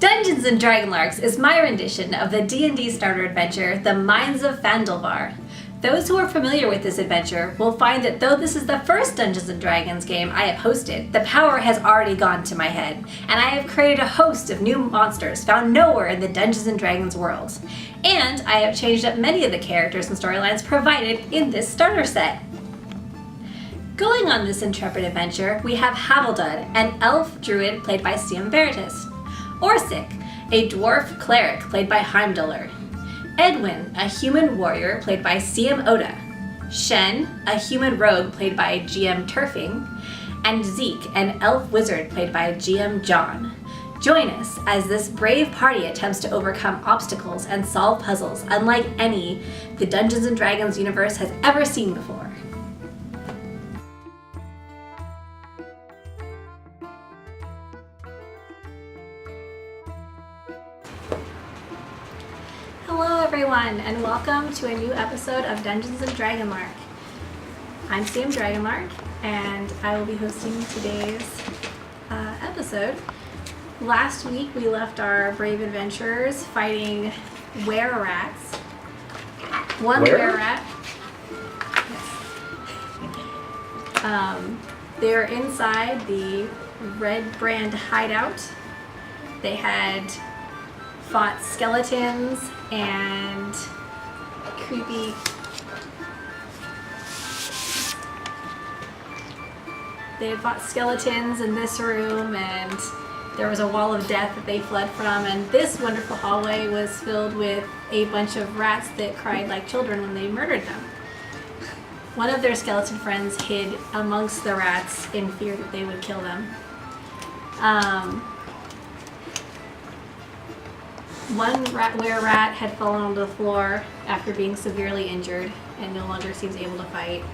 Dungeons & Dragonlarks is my rendition of the D&D starter adventure, The Mines of Fandalvar. Those who are familiar with this adventure will find that though this is the first Dungeons & Dragons game I have hosted, the power has already gone to my head, and I have created a host of new monsters found nowhere in the Dungeons & Dragons world. And I have changed up many of the characters and storylines provided in this starter set. Going on this intrepid adventure, we have Havildud, an elf druid played by Siam Veritas. Orsic, a dwarf cleric played by Heimdallr. Edwin, a human warrior played by Siam Oda. Shen, a human rogue played by GM Turfing. And Zeke, an elf wizard played by GM John. Join us as this brave party attempts to overcome obstacles and solve puzzles unlike any the Dungeons & Dragons universe has ever seen before. Hello everyone, and welcome to a new episode of Dungeons & Dragonlark. I'm Sam Dragonlark, and I will be hosting today's episode. Last week we left our brave adventurers fighting were-rats. One were-rat. Yes. They're inside the Red Brand Hideout. They had fought skeletons and creepy they had fought skeletons in this room, and there was a wall of death that they fled from, and this wonderful hallway was filled with a bunch of rats that cried like children when they murdered them. One of their skeleton friends hid amongst the rats in fear that they would kill them. One were-rat had fallen onto the floor after being severely injured and no longer seems able to fight.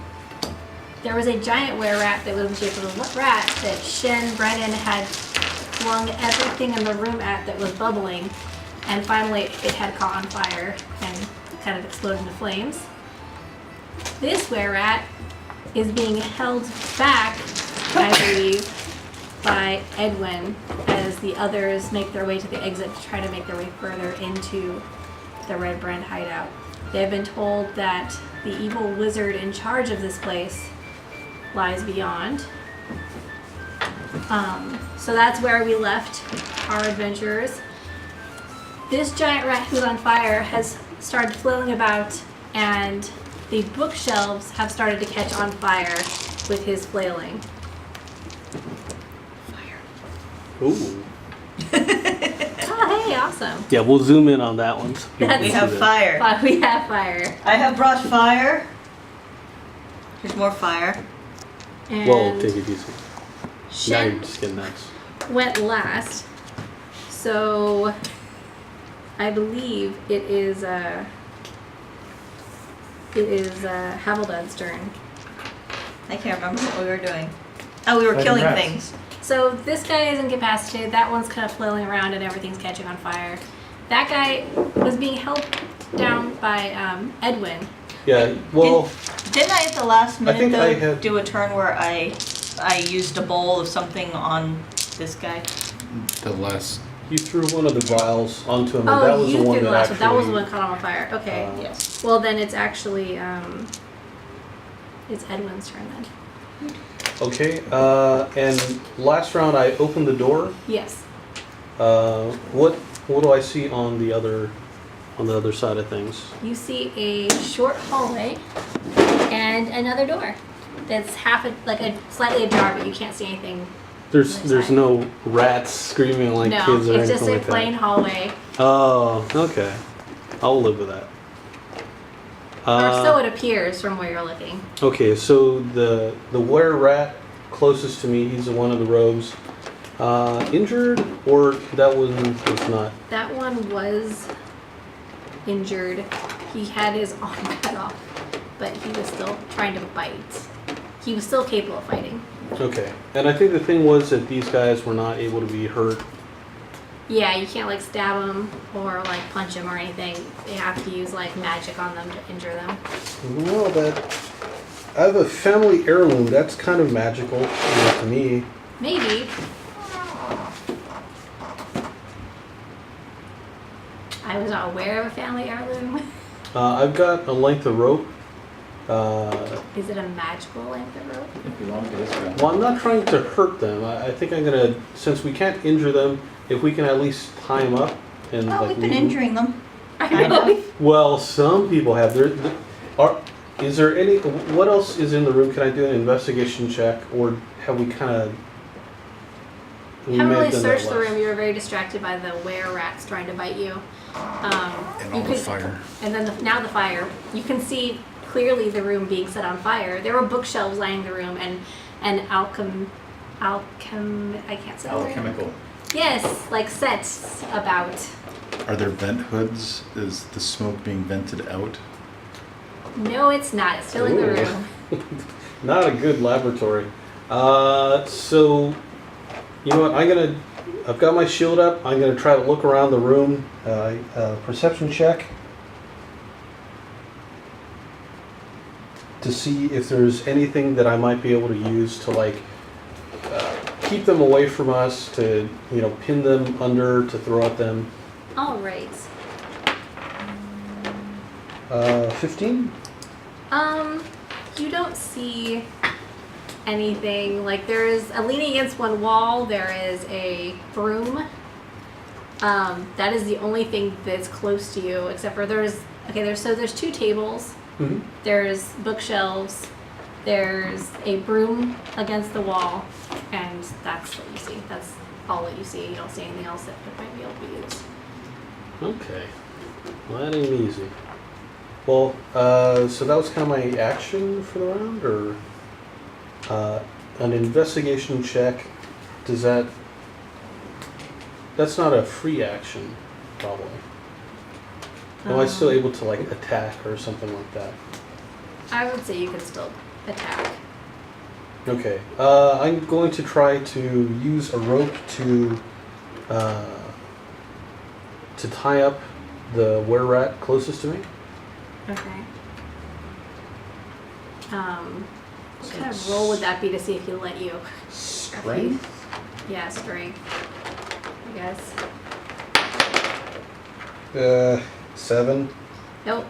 There was a giant were-rat that was in the shape of a rat that Shen Brennan had flung everything in the room at that was bubbling, and finally it had caught on fire and kind of exploded into flames. This were-rat is being held back, I believe, by Edwin as the others make their way to the exit to try to make their way further into the Red Brand Hideout. They have been told that the evil wizard in charge of this place lies beyond. So that's where we left our adventurers. This giant rat who's on fire has started flailing about, and the bookshelves have started to catch on fire with his flailing. Ooh. Oh, hey, awesome. Yeah, we'll zoom in on that one. So We have fire. We have fire. I have brought fire. There's more fire. And Whoa, take it easy. Now Shen you're just getting nuts. went last, so I believe it is Havildud's turn. I can't remember what we were doing. Oh, we were killing things. So this guy is incapacitated, that one's kind of flailing around and everything's catching on fire. That guy was being held down by Edwin. Yeah, well, Didn't I at the last I think minute I had- do a turn where I used a bowl of something on this guy? The last. you threw one of the vials onto him, and Oh, that was you the one threw the that last actually... one. That was the one caught on fire. Okay. Yes. Well, then it's actually it's Edwin's turn then. Okay, and last round I opened the door. Yes. What do I see on the other side of things? You see a short hallway and another door that's slightly ajar, but you can't see anything. There's no rats screaming like No, kids or it's anything just a like plain that. hallway. Oh, okay. I'll live with that. Or so it appears from where you're looking. Okay, so the were-rat closest to me, he's one of the rogues. Injured, or that one was not? That one was injured. He had his arm cut off, but he was still trying to bite. He was still capable of fighting. Okay, and I think the thing was that these guys were not able to be hurt. Yeah, you can't stab them or punch them or anything. They have to use magic on them to injure them. Well, I have a family heirloom. That's kind of magical to me. Maybe. I was not aware of a family heirloom. I've got a length of rope. Is it a magical length of rope? It belonged to this guy. Well, I'm not trying to hurt them. I think I'm gonna, since we can't injure them, if we can at least tie them up and Well, like. we've been leave 'em- injuring them. I know. Well, some people have. Is there any? What else is in the room? Can I do an investigation check, or have we kind of? You haven't really searched the room. You were very distracted by the were-rats trying to bite you. And You all the could- fire. And then now the fire. You can see clearly the room being set on fire. There were bookshelves lining the room and I can't say the word. Alchemical. Yes, like sets about. Are there vent hoods? Is the smoke being vented out? No, it's not. It's filling the Ooh. room. Not a good laboratory. So, you know what? I've got my shield up. I'm gonna try to look around the room. Perception check. To see if there's anything that I might be able to use to like keep them away from us, to pin them under, to throw at them. All right. 15. You don't see anything. Like there is a leaning against one wall. There is a broom. That is the only thing that's close to you, except for there's two tables. Mm-hmm. There's bookshelves. There's a broom against the wall, and that's what you see. That's all that you see. You don't see anything else that might be able to be used. Okay. Well, that ain't easy. Well, so that was kind of my action for the round, or an investigation check. That's not a free action, probably. Am I still able to like attack or something like that? I would say you could still attack. Okay. I'm going to try to use a rope to tie up the were-rat closest to me. Okay. What kind of roll would that be to see if he'll let you? Strength? Yeah, strength. I guess. 7. Nope.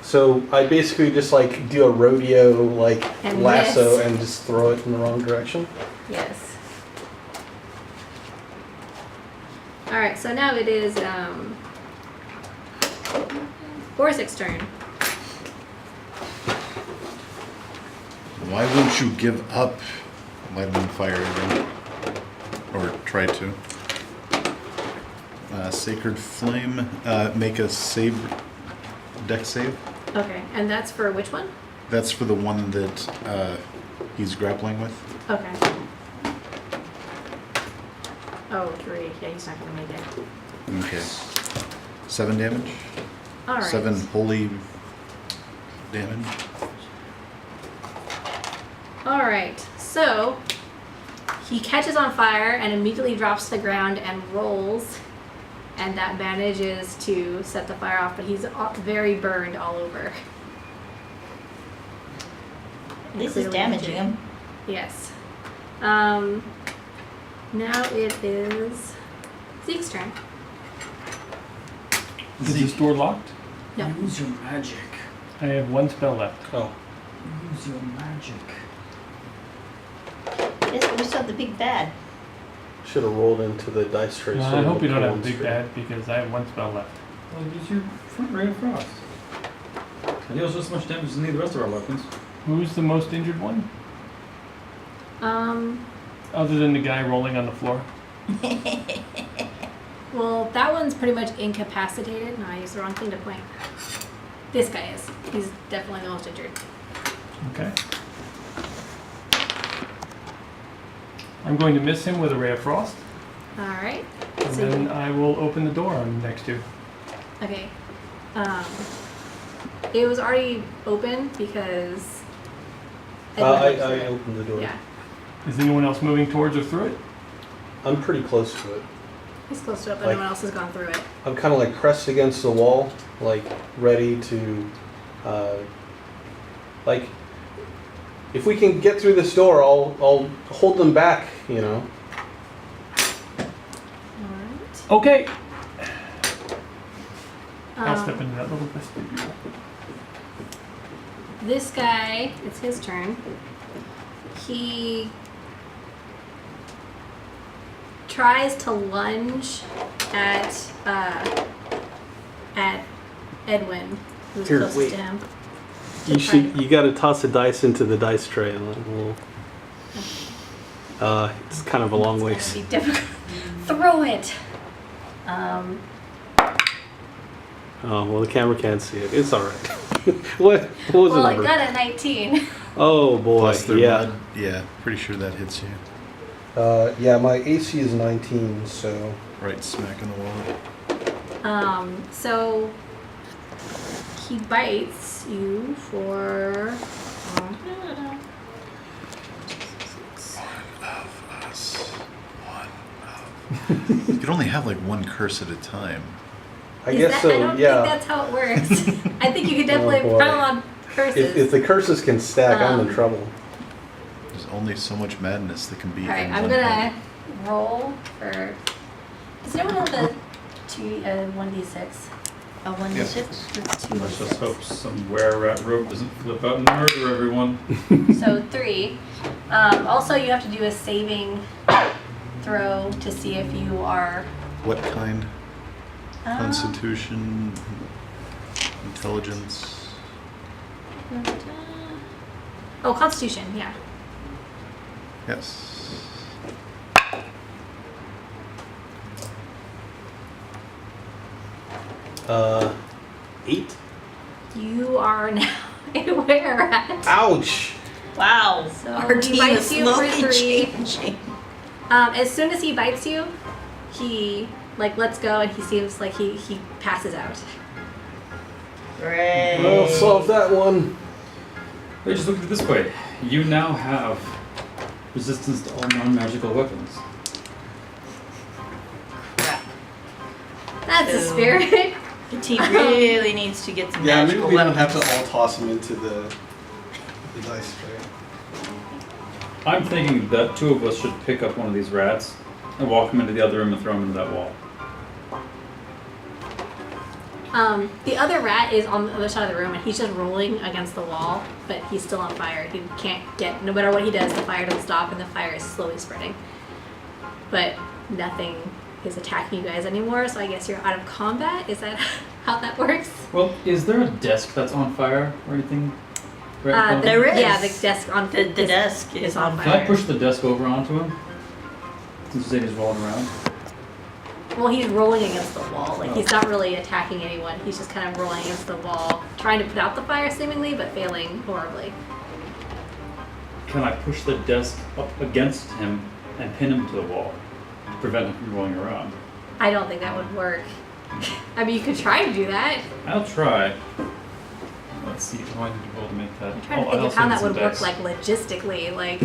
So I basically just like do a rodeo like And lasso miss. and just throw it in the wrong direction. Yes. All right. So now it is Borsik's turn. Why won't you give up lighting on fire again? Or try to. Sacred Flame, make a dex save. Okay. And that's for which one? That's for the one that he's grappling with. Okay. Oh, 3. Yeah, he's not gonna make it. Okay. 7 damage. All right. 7 holy damage. All right. So he catches on fire and immediately drops to the ground and rolls, and that manages to set the fire off. But he's very burned all over. This is Clearly damaging injured. him. Yes. Now it is Zeke's turn. Is this door locked? No. Use your magic. I have 1 spell left. Oh. Use your magic. Yes, but we still have the big bad. Should have rolled into the dice tray. I hope you don't have a big bad because I have 1 spell left. Well, use your front ray of frost. It deals just as much damage as any of the rest of our weapons. Who's the most injured one? Other than the guy rolling on the floor? Well, that one's pretty much incapacitated. No, I used the wrong thing to point. This guy is. He's definitely the most injured. Okay. I'm going to miss him with a ray of frost, All right. and So then you, I will open the door I'm next to. okay. It was already open because. I opened the door. Yeah, Is anyone else moving towards or through it? I'm pretty close to it. he's close to it, but Like- no one else has gone through it. I'm kind of like pressed against the wall, like ready to, like, if we can get through this door, I'll hold them back, you know. All right. Okay. I'll step into that little vestibule. This guy, it's his turn. He tries to lunge at Edwin, who's Here, closest wait. to him. You got to toss a dice into the dice tray. And it's kind of a long It's ways. gonna be difficult. Throw it. Oh well, the camera can't see it. It's all right. what was Well, the I number? got a 19. Oh boy, Plus their yeah. mud. Yeah, pretty sure that hits you. Yeah, my AC is 19, so Right smack in the wall. So he bites you for. You can only have like one curse at a time. I guess I so. don't Yeah. think that's how it works. I think you could definitely boy. pile on curses. If the curses can stack, I'm in trouble. There's only so much madness that can be. All right, in I'm one gonna head. roll for. Does anyone have the 1d6? A 1d6? Let's just hope some were-rat rope doesn't flip out and murder everyone. So 3. Also, you have to do a saving throw to see if you are. What kind? um, Constitution, intelligence. Oh, Constitution, yeah. Yes. Uh, 8. You are now a were-rat. Ouch! Wow. So Our he team bites is you for slowly 3. changing. As soon as he bites you, he lets go and he seems like he passes out. Great. I'll solve that one. Hey, just look at it this way. You now have resistance to all non-magical weapons. Crap. That's a Ew. spirit. The team really needs to get some Yeah, maybe magical we don't weapons. have to all toss them into the dice tray. I'm thinking that 2 of us should pick up one of these rats and walk them into the other room and throw them into that wall. The other rat is on the other side of the room and he's just rolling against the wall, but he's still on fire. He can't get, no matter what he does, the fire doesn't stop and the fire is slowly spreading. But nothing is attacking you guys anymore, so I guess you're out of combat? Is that how that works? Well, is there a desk that's on fire or anything? Right, There is. Yeah, the desk on The desk is on Can I fire. push the desk over onto him? Since Zay's rolling around. Well, he's rolling against the wall. Like, he's not really attacking anyone. He's just kind of rolling against the wall, trying to put out the fire seemingly, but failing horribly. Can I push the desk up against him and pin him to the wall to prevent him from rolling around? I don't think that would work. I mean, you could try to do that. I'll try. Let's see, how do I need to roll to make that? I'm trying to I think of also how need that some would work, dice. like, logistically. Like,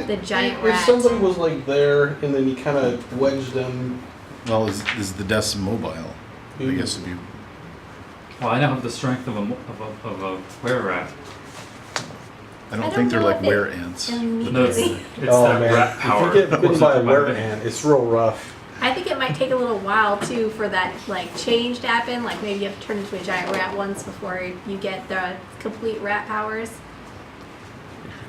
The giant if rat. somebody was like there and then you kind of wedged them. Well, is the desk mobile? I guess it'd be. Well, I now have the strength of a were-rat. I I don't don't think they're know like if it were ants. No, it's immediately. that rat power. If you get that bitten goes by up a in my were veins. ant, it's real rough. I think it might take a little while, too, for that, like, change to happen. Like, maybe you have to turn into a giant rat once before you get the complete rat powers.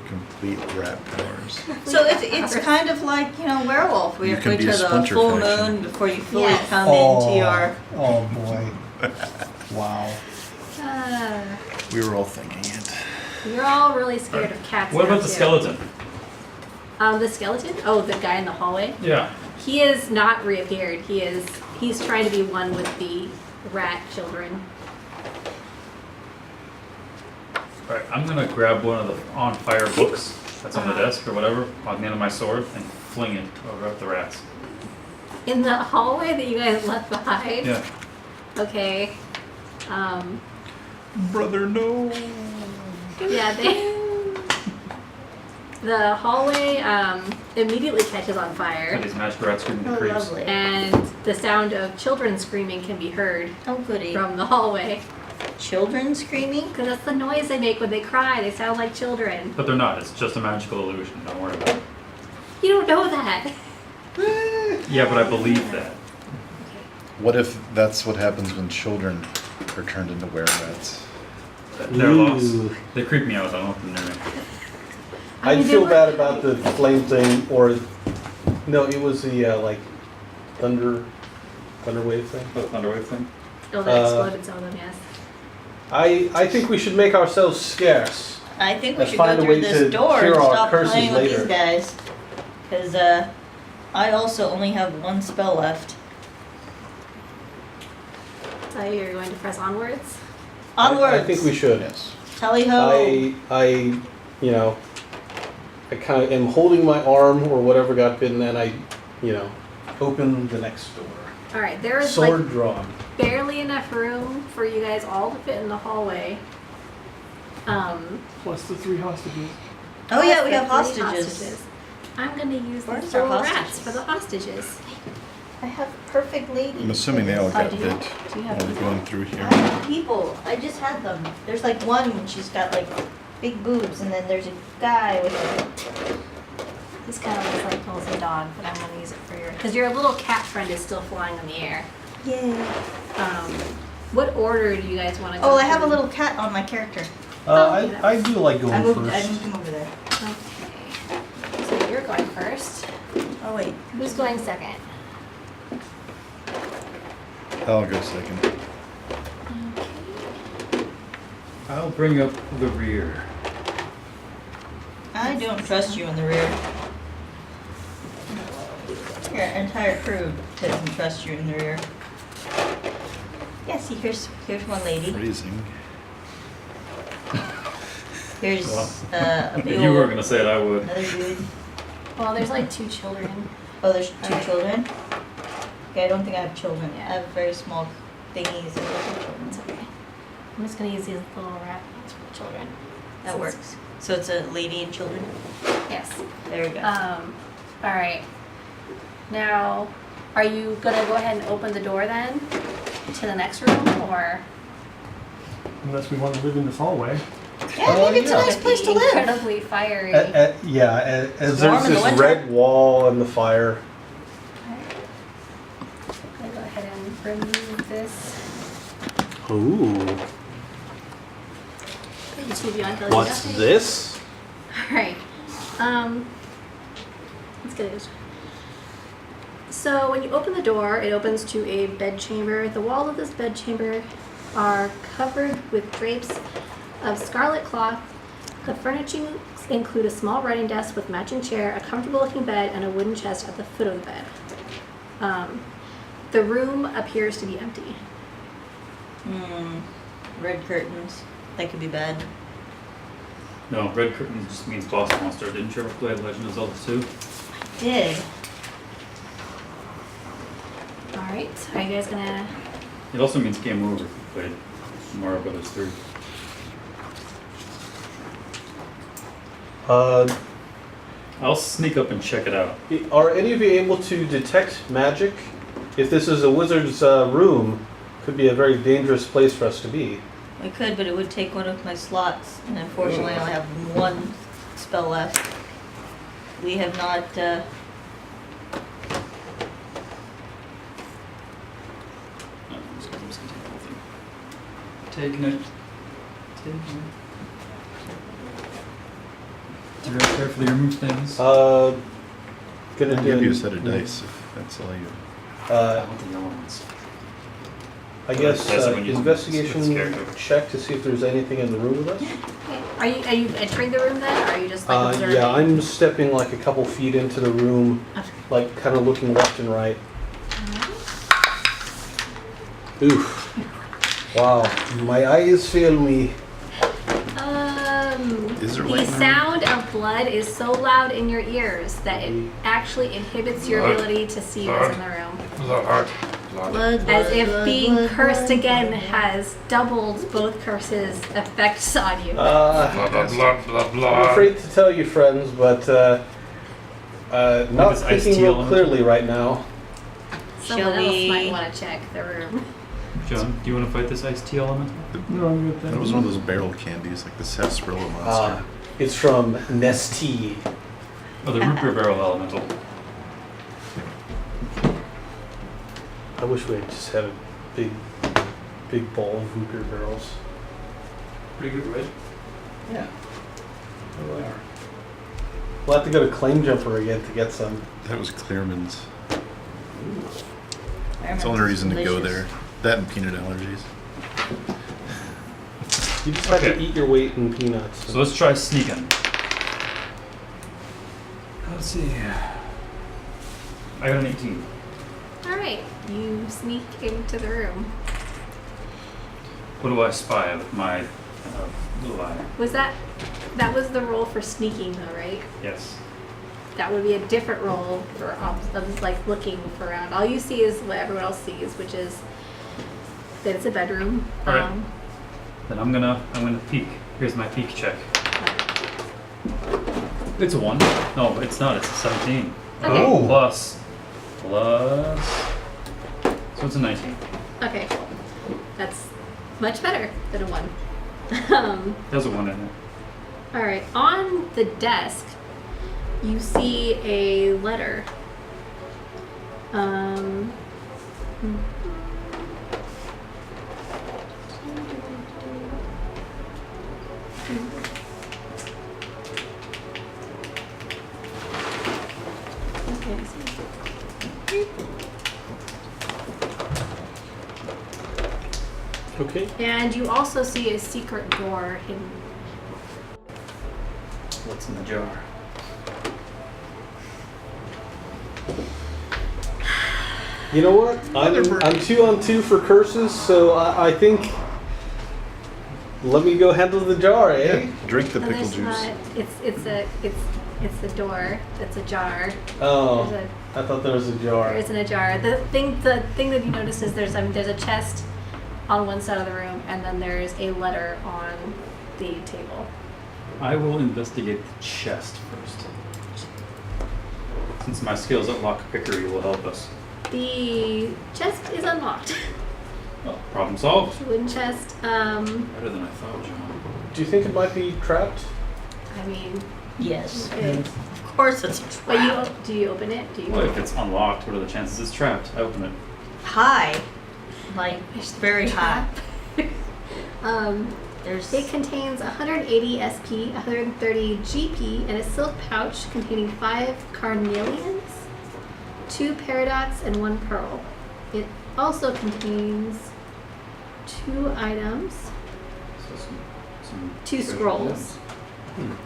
Complete rat powers. So it's kind of like, werewolf, where you You have can to be wait a till the splinter full faction. moon before you fully Yes. come into your... Oh boy. Wow. We were all thinking it. You're all really scared of cats. What now, about the too. skeleton? The skeleton? Oh, the guy in the hallway? Yeah. He is not reappeared. He's trying to be one with the rat children. Alright, I'm gonna grab one of the on fire books that's on the desk or whatever, on the end of my sword, and fling it over at the rats. In the hallway that you guys left behind? Yeah. Okay. Brother, no. Yeah, the hallway immediately catches on Got fire, these magic rats screaming the Oh, creeps. lovely. and the sound of children screaming can be heard Oh, goody. from the hallway. Children screaming? Because that's the noise they make when they cry. They sound like children. But they're not, it's just a magical illusion, don't worry about it. You don't know that. Yeah, but I believe that. What if that's what happens when children are turned into were-rats? They're lost. Ooh. They creep me out. I don't want them near me. I mean, I'd they feel were- bad about the flame thing, or no, it was the like thunder wave thing. The Thunderwave thing. Oh, that exploded some of them, yes. I think we should make ourselves scarce. I think we And should find go a way through to this door cure and our stop curses playing with later. these guys. Because I also only have one spell left. So you're going to press onwards? Onwards! I think we should. Yes. Tally ho! I kind of am holding my arm or whatever got bitten, and I, open the next door. All right, there is Sword like drawn. barely enough room for you guys all to fit in the hallway. Plus the 3 hostages. Oh yeah, we plus have the 3 hostages. I'm going to use Where's these our little hostages? rats for the hostages. I have perfect ladies. I'm assuming they all got do bit you? Do you have while people? going through here. I have people. I just had them. There's like one, she's got like big boobs, and then there's a guy with This kind of looks like Tulsi dog, but I'm going to use it for because your little cat friend is still flying in the air. Yay. What order do you guys want to go Oh, I have a through? little cat on my character. I do like going I moved first. him over there. Okay. So you're going first. Oh wait. Who's going second? I'll go second. Okay. I'll bring up the rear. I don't trust you in the rear. Your entire crew doesn't trust you in the rear. Yeah, see, here's one lady. Freezing. Here's a big If you were old- gonna say it, I would. another dude. Well, there's like 2 children. Oh, there's 2 children? Okay, I don't think I have children. Yeah. I have very small thingies that look like children. It's okay. I'm just going to use these little rat ones for the children. That works. So it's a lady and children? Yes. There we go. All right. Now, are you going to go ahead and open the door then to the next room, or? Unless we want to live in this hallway. Yeah, maybe it's a nice place to live. Incredibly fiery. As It's there's warm in the this winter. red wall and the fire. I'm going to go ahead and remove this. Ooh. Just move you on till What's you this? All right. Let's get it. So when you open the door, it opens to a bed chamber. The walls of this bed chamber are covered with drapes of scarlet cloth. The furnishings include a small writing desk with matching chair, a comfortable-looking bed, and a wooden chest at the foot of the bed. The room appears to be empty. Red curtains. That could be bad. No, red curtain just means boss monster. Didn't you ever play Legend of Zelda 2? Did. All right. Are you guys gonna? It also means game over if you played Mario Brothers 3. I'll sneak up and check it out. Are any of you able to detect magic? If this is a wizard's room, could be a very dangerous place for us to be. I could, but it would take one of my slots, and unfortunately I only have one spell left. We have not, I'm just gonna take the whole thing. Taking it. Taking it. You very carefully remove things. Gonna I'll give you a do. set of dice if that's all you. I want the yellow ones. I guess That's when you- investigation it's character. check to see if there's anything in the room with us. Are you entering the room then, or are you just like observing? Yeah, I'm stepping like a couple feet into the room, Okay. like kind of looking left and right. Oof. Wow, my eyes fail me. Is there The light in the room? sound of blood is so loud in your ears that it actually inhibits your Blood. ability to see what's in the room. Blood. blood, As blood, if blood, being blood, cursed blood, again blood. has doubled both curses' effects on you. Blah, blah, blah, blah, I'm blah. afraid to tell you, friends, but not this iced thinking tea real element? clearly right now. Someone Shall else we- might want to check the room. John, do you want to fight this iced tea elemental? No, I'm good. That was one of those barrel candies, like the sarsaparilla monster. It's from Nestea. Oh, the root beer barrel elemental. I wish we had just had a big bowl of root beer barrels. Pretty good, right? Yeah. They really are. We'll have to go to Claim Jumper again to get some. That was Clearman's. I It's the remember only it was reason to go delicious. there. That and peanut allergies. You just have to Okay. eat your weight in peanuts. So let's try sneaking. Let's see. I got an 18. Alright, you sneak into the room. What do I spy with my little eye? That was the roll for sneaking though, right? Yes. That would be a different roll for of like looking around. All you see is what everyone else sees, which is that it's a bedroom. All right. Then I'm gonna peek. Here's my peek check. It's a 1. No, it's not. It's a 17. Okay. Oh. Plus. So it's a 19. Okay, that's much better than a 1. There's a 1 in there. All right, on the desk, you see a letter. Okay. And you also see a secret door hidden. What's in the jar? You know what? I'm 2 on 2 for curses, so I think. Let me go handle the jar, eh? Drink the No, pickle there's juice. not. It's a door. It's a jar. Oh, There's I thought there was a jar. There isn't a jar. The thing that you notice is there's a chest on one side of the room, and then there's a letter on the table. I will investigate the chest first. Since my skills at lockpickery will help us. The chest is unlocked. Well, problem solved. Wooden chest. Better than I thought, John. Do you think it might be trapped? I mean, Yes. it's, Of course it's a but trap. do you open it? Do you? Well, if it's unlocked, what are the chances it's trapped? I open it. High. Like, very high. There's It contains 180 SP, 130 GP, and a silk pouch containing 5 carnelians, 2 paradox, and 1 pearl. It also contains 2 items, So some 2 treasure scrolls. gems.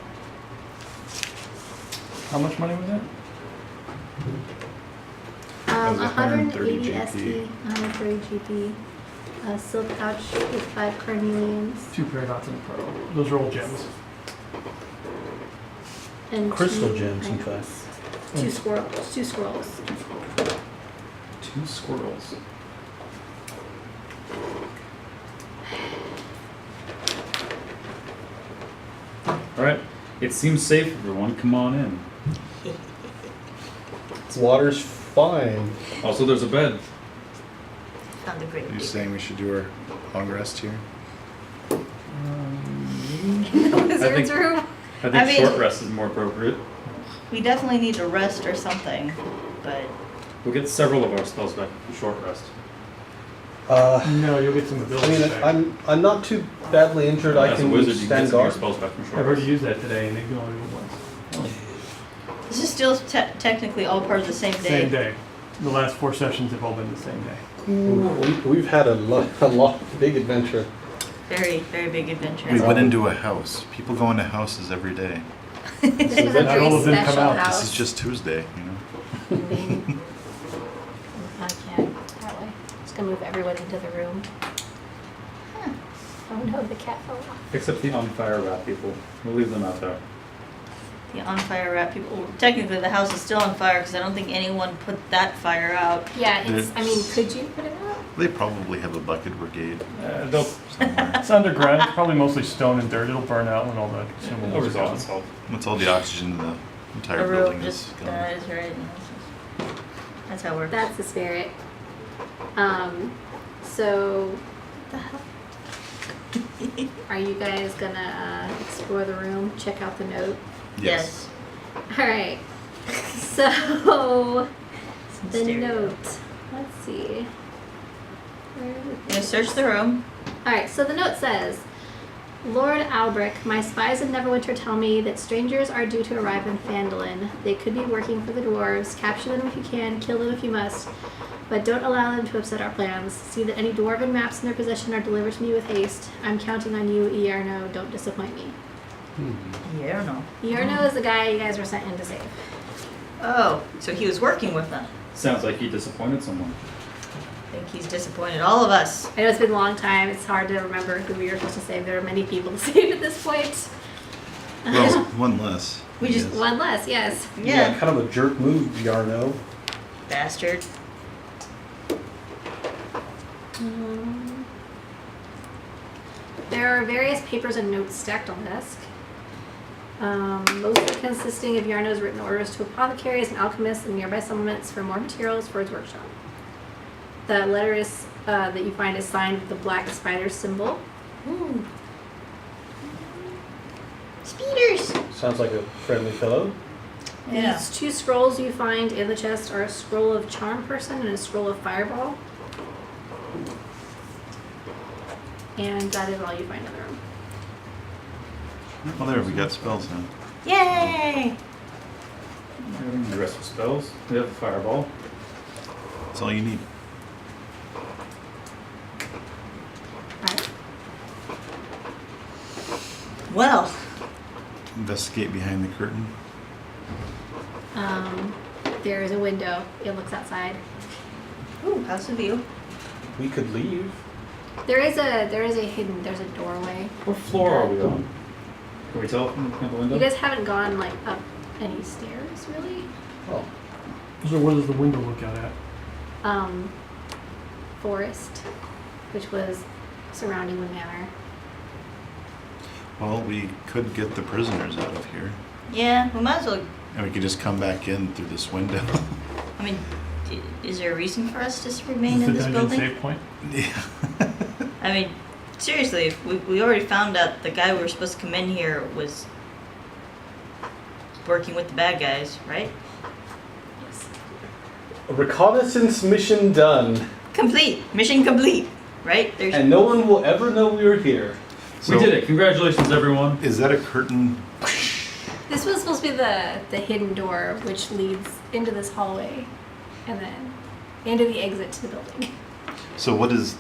How much money was that? That was 130 180 GP. SP, 130 GP, a silk pouch with 5 carnelians, 2 paradox and a pearl. Those are all gems. and Crystal 2 gems, in items. fact. 2 squirrels. 2 scrolls. 2 squirrels. Alright, it seems safe, everyone. Come on in. Water's fine. Also, there's a bed. found a great Are you view. saying we should do our long rest here? The wizard's I think- room. I think I mean- short rest is more appropriate. We definitely need to rest or something, but We'll get several of our spells back from short rest. No, you'll get some I abilities mean, back. I'm not too badly injured. I As a can wizard, you can get stand some of your guard. spells back from short I've already rest. used that today, and they can only do it once. this is still technically all part of the same day. Same day. The last 4 sessions have all been the same day. We've had a lot, big adventure. Very, very big adventure. We went into a house. People go into houses every day. This is a Not very all of them come special out. house. This is just Tuesday, you know? I can't. That way. Just gonna move everyone into the room. Oh no, the cat fell off. Except the on fire rat people. We'll leave them out there. The on fire rat people. Well, technically, the house is still on fire because I don't think anyone put that fire out. Yeah, it's. I mean, could you put it out? They probably have a bucket brigade They'll somewhere. It's underground. It's probably mostly stone and dirt. It'll burn out when all the it'll consumables are resolve gone. itself. Once all the oxygen in the entire The room building just is gone. dies, right? That's how it works. That's the spirit. So, the hell? Are you guys gonna explore the room? Check out the note. Yes. All right. So Some the stereo. note. Let's see. Yeah, search the room. Alright, so the note says, Lord Albric, my spies in Neverwinter tell me that strangers are due to arrive in Phandalin. They could be working for the dwarves. Capture them if you can, kill them if you must. But don't allow them to upset our plans. See that any dwarven maps in their possession are delivered to me with haste. I'm counting on you, Iarno. Don't disappoint me. Yeah or no? Iarno is the guy you guys were sent in to save. Oh, so he was working with them. Sounds like you disappointed someone. I think he's disappointed all of us. I know it's been a long time. It's hard to remember who we were supposed to save. There are many people to save at this point. Well, one less. We just One less, yes. yeah. Kind of a jerk move, Yarno. Bastard. There are various papers and notes stacked on the desk. Mostly consisting of Yarno's written orders to apothecaries and alchemists and nearby settlements for more materials for his workshop. The letter is that you find is signed with the black spider symbol. Ooh. Speeders. Sounds like a friendly fellow. Yeah. These two scrolls you find in the chest are a scroll of Charm Person and a scroll of Fireball. And that is all you find in the room. Well, there, we got spells now. Yay! The rest of spells. We have a fireball. That's all you need. Alright. Well, Investigate behind the curtain. There is a window. It looks outside. ooh, how's the view? We could leave. There's a doorway. What floor are we on? Can we tell from the window? You guys haven't gone like up any stairs really. Oh. So what does the window look out at? Forest, which was surrounding the manor. Well, we could get the prisoners out of here. Yeah, we might as well. And we could just come back in through this window. I mean, is there a reason for us to remain Is in the this dungeon building? save point? Yeah. I mean, seriously, we already found out the guy we were supposed to come in here was working with the bad guys, right? Yes. A reconnaissance mission done. Complete. Mission complete. Right? There's And no one will ever know we were here. We did it. Congratulations, everyone. Is that a curtain? This was supposed to be the hidden door which leads into this hallway and then into the exit to the building. So what is...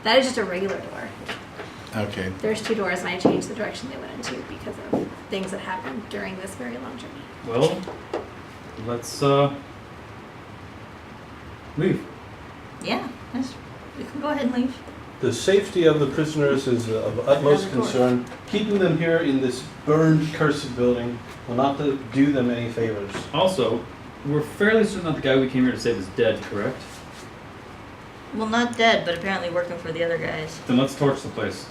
That is just a regular door. Okay. There's two doors and I changed the direction they went into because of things that happened during this very long journey. Well, let's leave. yeah. We can go ahead and leave. The safety of the prisoners is of utmost Of course. concern. Keeping them here in this burned, cursed building will not do them any favors. Also, we're fairly certain that the guy we came here to save is dead, correct? Well, not dead, but apparently working for the other guys. Then let's torch the place.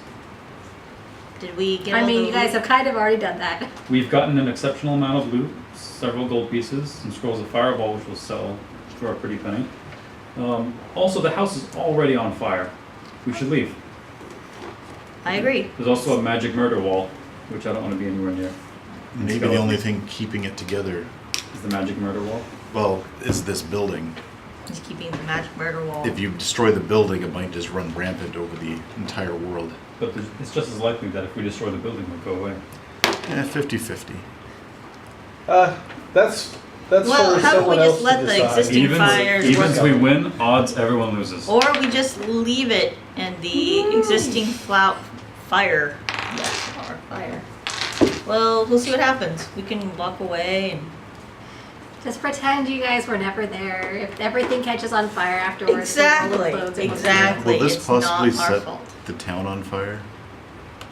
Did we get? I all mean, the you guys loot? have kind of already done that. We've gotten an exceptional amount of loot, several gold pieces, some scrolls of fireball, which we'll sell for a pretty penny. Also, the house is already on fire. We should leave. I agree. There's also a magic murder wall, which I don't want to be anywhere near. Maybe the only thing keeping it together, Is the magic murder wall? well, is this building. He's keeping the magic murder wall. If you destroy the building, it might just run rampant over the entire world. But it's just as likely that if we destroy the building, it'll go away. 50-50. That's Well, for how about we someone just else to let the decide. existing fires Evens work we out? win, odds everyone loses. Or we just leave it and the existing fire. Yes, our fire. Well, we'll see what happens. We can walk away and. Just pretend you guys were never there. If everything catches on fire afterwards, with all the Exactly. clothes, it won't be Exactly. Will this It's possibly not our set fault. the town on fire?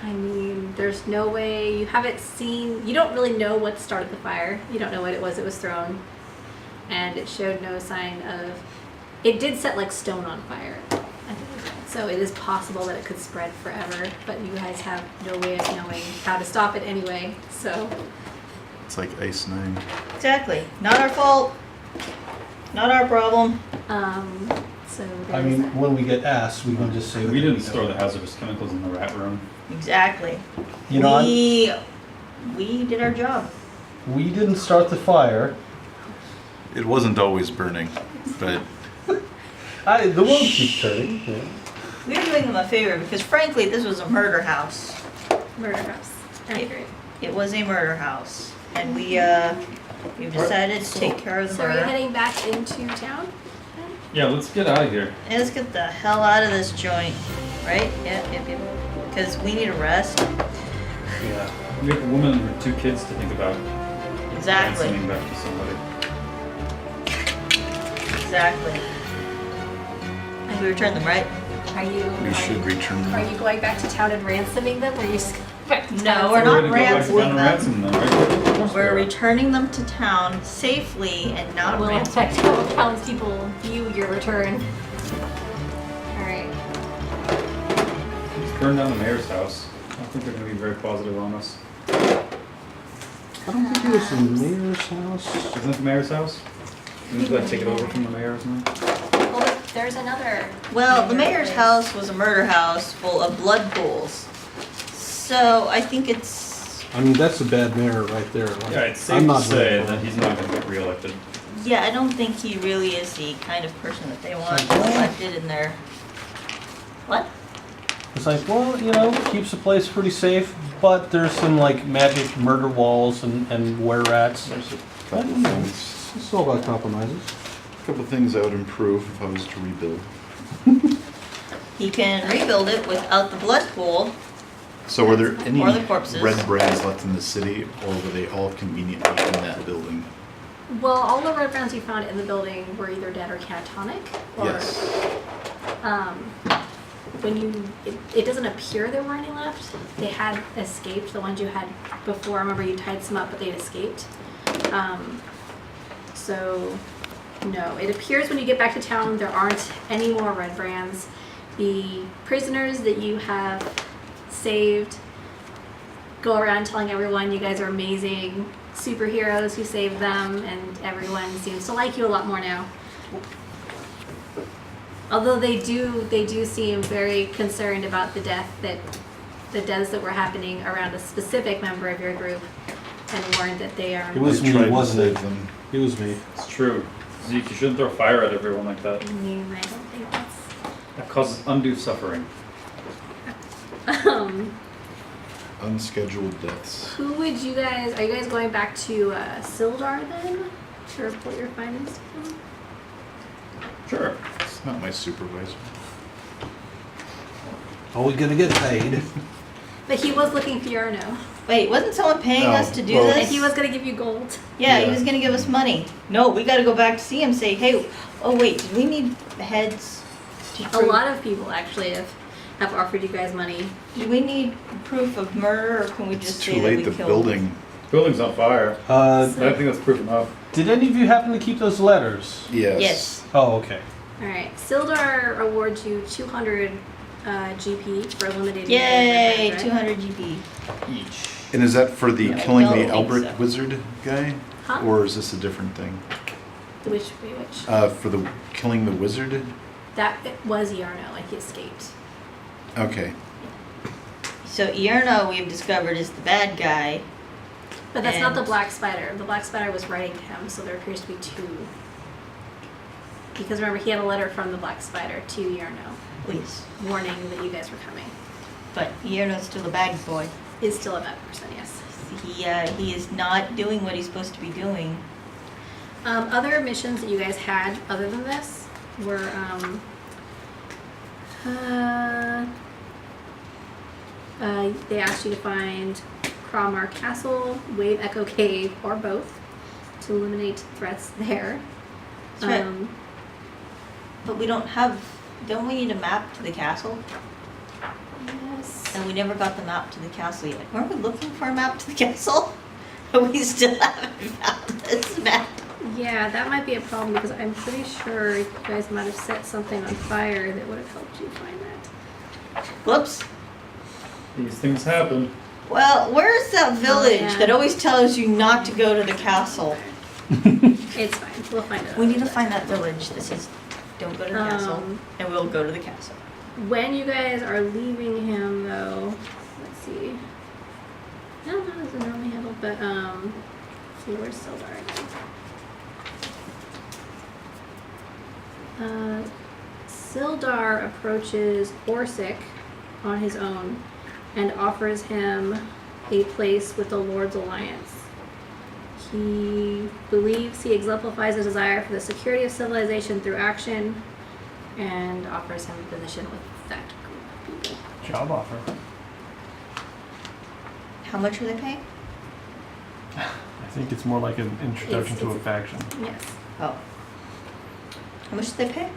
I mean, there's no way. You haven't seen. You don't really know what started the fire. You don't know what it was that was thrown, and it showed no sign of. It did set like stone on fire. I think. So it is possible that it could spread forever, but you guys have no way of knowing how to stop it anyway. So It's like Ice 9. Exactly. Not our fault. Not our problem. so I there's mean, that. when we get asked, we can just say We that didn't know. store the hazardous chemicals in the rat room. Exactly. You know, We did our job. we didn't start the fire. It wasn't always burning, but The world keeps turning. Yeah. We're doing them a favor because frankly, this was a murder house. Murder house. Accurate. It was a murder house. And we've decided to take care of the So are you murder. heading back into town? Yeah, let's get out of here. And let's get the hell out of this joint. Right? Yep. Because we need a rest. Yeah. We have a woman and her 2 kids to think about. Exactly. Ransoming back to somebody. Exactly. And we return them, right? Are you? We should return Are them. you going back to town and ransoming them, or are you just going back to No, town? we're We're not gonna go back to town and ransoming them. ransom them, right? Of course we We're are. returning them to town safely and not Will ransom. affect how townspeople view your return. Alright. Just burn down the mayor's house. I don't think they're going to be very positive on us. I don't think it was the mayor's house. Isn't it the mayor's house? Didn't they take it over from the mayor or something? Well, there's another. Well, the mayor's place. house was a murder house full of blood pools. So I think it's, I mean, that's a bad mayor right there. Like, Yeah, it's safe I'm to not say voting for that him. he's not going to get reelected. yeah, I don't think he really is the kind of person that they want Like, elected in their, what? It's like, well, you know, keeps the place pretty safe, but there's some like magic murder walls and were rats. There's a I couple don't know. things, It's all about compromises. I would improve if I was to rebuild. He can rebuild it without the blood pool. So were there any Or the corpses. red brands left in the city, or were they all conveniently in that building? Well, all the red brands you found in the building were either dead or catatonic. Or, Yes. When it doesn't appear there were any left. They had escaped. The ones you had before, remember you tied some up, but they'd escaped. So, no. It appears when you get back to town, there aren't any more red brands. The prisoners that you have saved go around telling everyone you guys are amazing superheroes who saved them, and everyone seems to like you a lot more now. Although they do seem very concerned about the deaths that were happening around a specific member of your group, and warned that they are. It was They me, tried to wasn't it? save them. It was me. It's true. Zeke, you shouldn't throw fire at everyone like that. I don't think that's. That causes undue suffering. Unscheduled deaths. Um, Who would you guys? Are you guys going back to Sildar then to report your findings to him? Sure. It's not my supervisor. Are we gonna get paid? But he was looking for Yarno, Wait, wasn't someone paying No, us to do well- and this? he was gonna give you gold. Yeah, he Yeah. was gonna give us money. No, we gotta go back to see him, say, hey, oh wait, did we need heads? to A prove- lot of people actually have offered you guys money. Do we need proof of murder, or can we It's just too say that late, we the killed? building. Building's on fire. I think that's proof enough. Did any of you happen to keep those letters? Yes. Yes. Oh, okay. All right, Sildar awards you 200 GP for eliminating. the Yay, red brands, right? 200 GP. Each. And is that for the No, killing I the don't think Albert so. wizard guy? Huh? Or is this a different thing? Which? For the killing the wizard? That was Yarno, like he escaped. Okay. So Ierno, we've discovered, is the bad guy. But that's not the And- Black Spider. The Black Spider was writing to him, so there appears to be two. Because remember, he had a letter from the Black Spider to Yarno, Please. warning that you guys were coming. But Ierno's still a bad boy. Is still a bad person, yes. He is not doing what he's supposed to be doing. Other missions that you guys had, other than this, were they asked you to find Kramar Castle, Wave Echo Cave, or both, to eliminate threats there. That's right. But we don't we need a map to the castle? Yes. And we never got the map to the castle yet. Weren't we looking for a map to the castle? We still haven't found this map. Yeah, that might be a problem because I'm pretty sure you guys might have set something on fire that would have helped you find that. Whoops. These things happen. Well, where's that village yeah. that always tells you not to go to the castle? It's fine. We'll find it. We need to find that village that says, don't go to the castle, and we'll go to the castle. When you guys are leaving him, though, let's see. I don't know how this is normally handled, but let's see, where's Sildar again? Sildar approaches Orsic on his own and offers him a place with the Lord's Alliance. He believes he exemplifies a desire for the security of civilization through action and offers him a position with that group of people. Job offer. How much are they paying? I think it's more like an introduction to a faction. Yes. Oh. How much do they pay?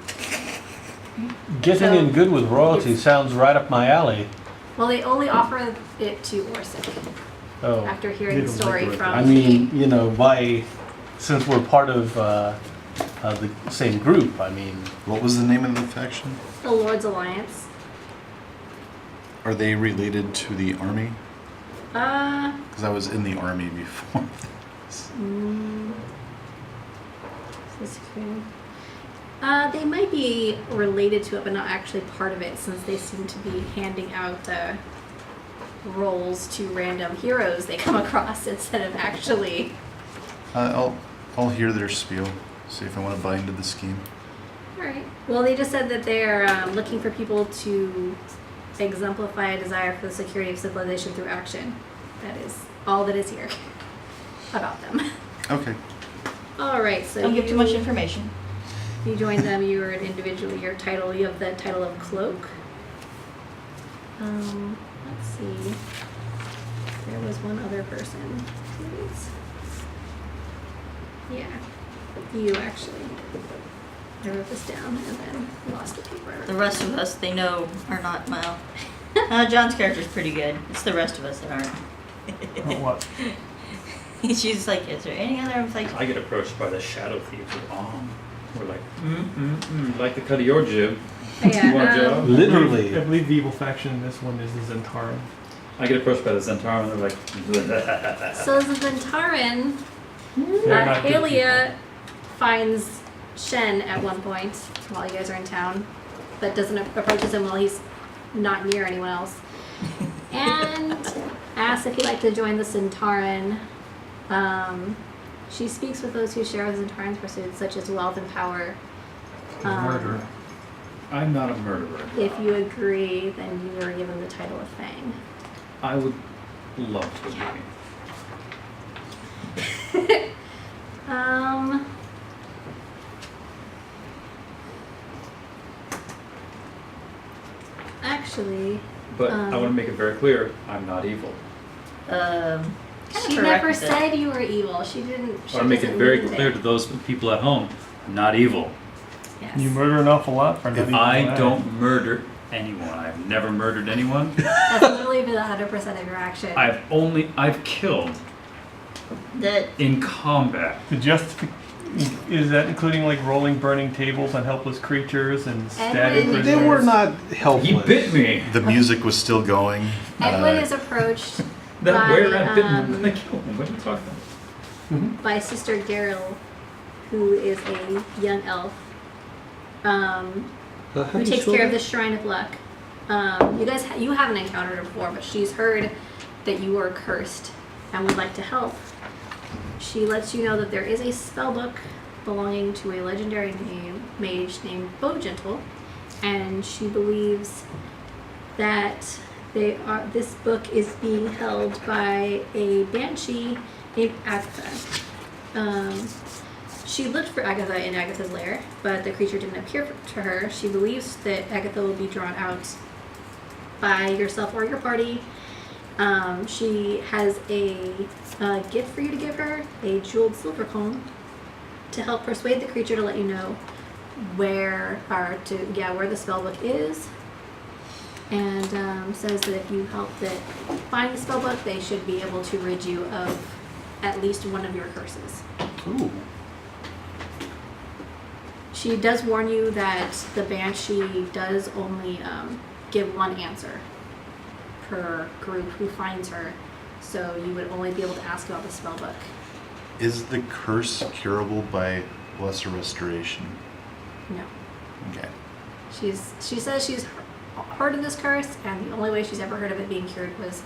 Getting So, in good with royalty it's- sounds right up my alley. Well, they only offer it to Orsic Oh, after hearing They the don't story like it. from I mean, you know, since we're part of the same group, I mean, What was the name of the faction? the Lord's Alliance. Are they related to the army? Uh, Because I was in the army before. this security. They might be related to it, but not actually part of it, since they seem to be handing out roles to random heroes they come across instead of actually. I'll hear their spiel. See if I want to buy into the scheme. All right. Well, they just said that they're looking for people to exemplify a desire for the security of civilization through action. That is all that is here about them. Okay. All right. So Don't give too much information. You join them. You are an individual. Your title. You have the title of cloak. Let's see. There was one other person. Please. Yeah. You actually. I wrote this down and then lost the paper. The rest of us, they know, are not, well. John's character's pretty good. It's the rest of us that aren't. Oh, what? She's like, is there any other? I was like, I get approached by the shadow thieves with We're like, like the cut of your jib. Yeah, You want a job? literally. I believe the evil faction in this one is the Zentaran. I get approached by the Centaur and they're like, So the Zentaran, They're not good Halia finds Shen at one point while you guys are in town, but doesn't approaches him while he's not near anyone else, and asks if he'd like to join the Zentaran. She speaks with those who share the Zentaran's pursuits, such as wealth and power. Murder. I'm not a murderer. If you agree, then you are given the title of Fang. I would love to agree. Actually, But I want to make it very clear, I'm not evil. she never said you were evil. She didn't. I want She to make it doesn't very mean clear to those people at home, I'm not evil. Yes. You murder an awful lot for nothing. I don't murder anyone. I've never murdered anyone. That's literally been 100% of your action. I've killed that in combat. Is that including like rolling burning tables on helpless creatures and stabbing Edwin- They prisoners? were not helpless. He bit me. The music was still going. Edwin is approached That by, were rat bit me. I'm gonna kill him. What are you talking about? by Sister Geril, who is a young elf, who takes care of the Shrine of Luck. You haven't encountered her before, but she's heard that you are cursed and would like to help. She lets you know that there is a spellbook belonging to a legendary mage named Bowgentle, and she believes that this book is being held by a banshee named Agatha. She looked for Agatha in Agatha's lair, but the creature didn't appear to her. She believes that Agatha will be drawn out by yourself or your party. She has a gift for you to give her, a jeweled silver comb, to help persuade the creature to let you know where the spellbook is, and says that if you help find the spellbook, they should be able to rid you of at least one of your curses. Ooh. She does warn you that the banshee does only give one answer per group who finds her, so you would only be able to ask about the spellbook. Is the curse curable by lesser restoration? No. Okay. She says she's heard of this curse, and the only way she's ever heard of it being cured was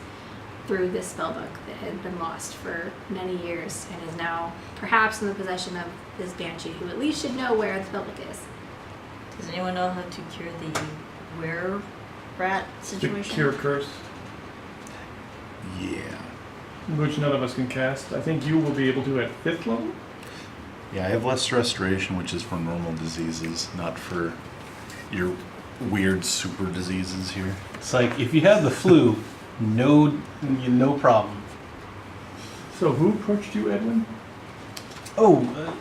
through this spellbook that had been lost for many years and is now perhaps in the possession of this banshee, who at least should know where the spellbook is. Does anyone know how to cure the were-rat The situation? Cure Curse, Yeah. which none of us can cast. I think you will be able to at 5th level. Yeah, I have less restoration, which is for normal diseases, not for your weird super diseases here. It's like if you have the flu, no problem. So who approached you, Edwin? Oh,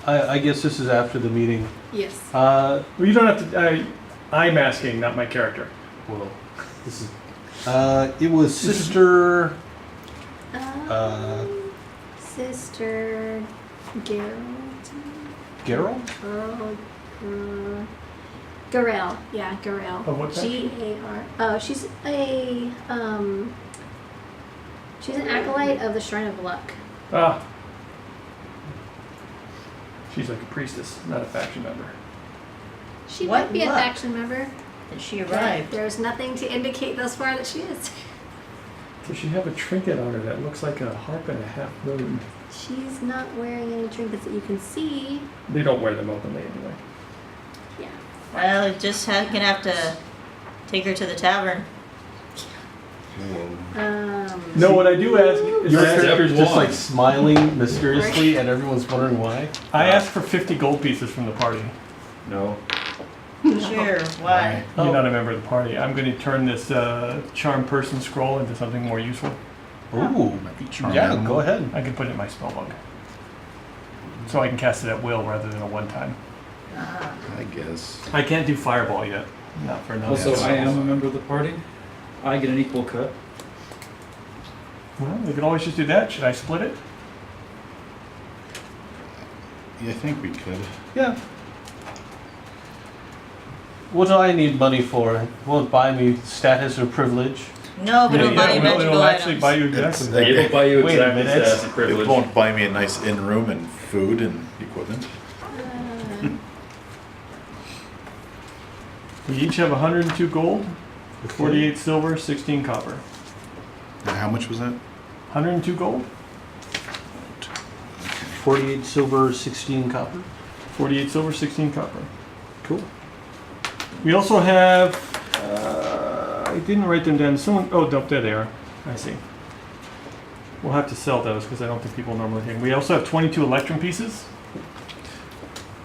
I guess this is after the meeting. Yes. Well, you don't have to. I'm asking, not my character. Well, this is. It was Sister. Sister Gerald. Gerald? Garel. Yeah, Garel. Of what faction? G-A-R. Oh, she's a she's an acolyte of the Shrine of Luck. Ah. She's like a priestess, not a faction member. She What might be a luck? faction member. That she but arrived. There's nothing to indicate thus far that she is. Does she have a trinket on her that looks like a harp and a half moon? She's not wearing any trinkets that you can see. They don't wear them openly anyway. Yeah. Well, it just gonna have to take her to the tavern. No, what I do ask is Your I ask- character's just one. like smiling mysteriously, and everyone's wondering why. I asked for 50 gold pieces from the party. No. Sure, why? You're not a member of the party. I'm going to turn this charm person scroll into something more useful. Ooh, yeah, go ahead. I can put it in my spellbook. So I can cast it at will rather than a one-time. Ah. I guess. I can't do fireball yet. Not for another. Also, Yeah, I am a member of the party. I get an equal cut. Well, we can always just do that. Should I split it? Yeah, I think we could. Yeah. What do I need money for? It won't buy me status or privilege. No, but it'll buy you it'll magical actually items. buy you It's- exactly. It'll buy you Wait a exactly minute. status and It privilege. won't buy me a nice in-room and food and equipment. We each have 102 gold, 48 silver, 16 copper. Now, how much was that? 102 gold, 48 silver, 16 copper. 48 silver, 16 copper. Cool. We also have, I didn't write them down. Someone, oh, no, there they are. I see. We'll have to sell those because I don't think people normally take them. We also have 22 electrum pieces.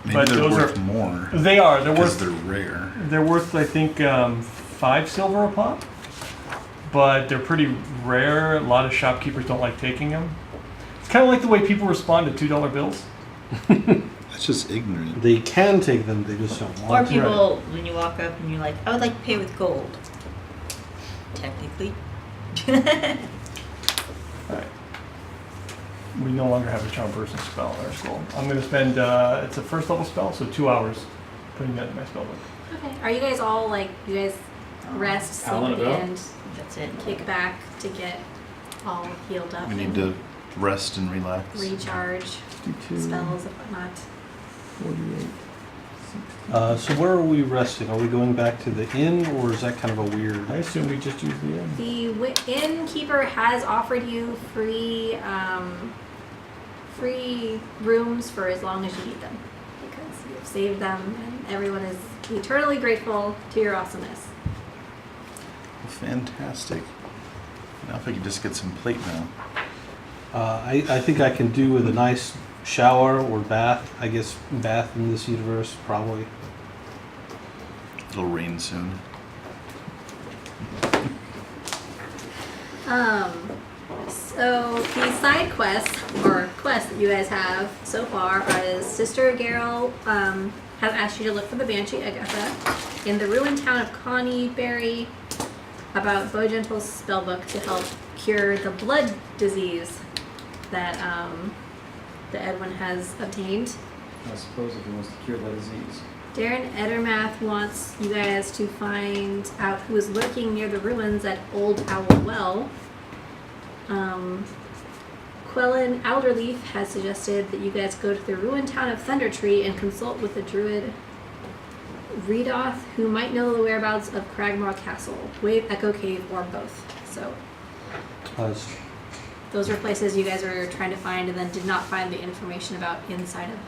Maybe But they're those worth are- more They are. They're because worth. they're rare. They're worth, I think, 5 silver a pop. But they're pretty rare. A lot of shopkeepers don't like taking them. It's kind of like the way people respond to $2 bills. That's just ignorant. They can take them, they just don't Or want to. people, when you walk up and you're like, I would like to pay with gold. Technically. Alright. We no longer have a charm person spell in our scroll. I'm going to spend, it's a first level spell, so 2 hours putting that in my spell book. Okay. Are you guys all like, you guys rest, sleep Alan at the about? end, That's it. kick back to get all healed up We need and to rest and relax. recharge 52, spells and whatnot. 48. So where are we resting? Are we going back to the inn, or is that kind of a weird? I assume we just use the end. The innkeeper has offered you free free rooms for as long as you need them because you've saved them and everyone is eternally grateful to your awesomeness. Fantastic. Now if I could just get some plate mail. I think I can do with a nice shower or bath. I guess bath in this universe, probably. It'll rain soon. So the side quests or quests that you guys have so far is Sister Geralt has asked you to look for the Banshee Agatha in the ruined town of Connieberry about Bojentle's spellbook to help cure the blood disease that Edwin has obtained. I suppose if he wants to cure that disease. Darren Edermath wants you guys to find out who is lurking near the ruins at Old Owl Well. Quellen Alderleaf has suggested that you guys go to the ruined town of Thundertree and consult with the druid Redoth, who might know the whereabouts of Cragmore Castle, Wave Echo Cave, or both. So those are places you guys were trying to find and then did not find the information about inside of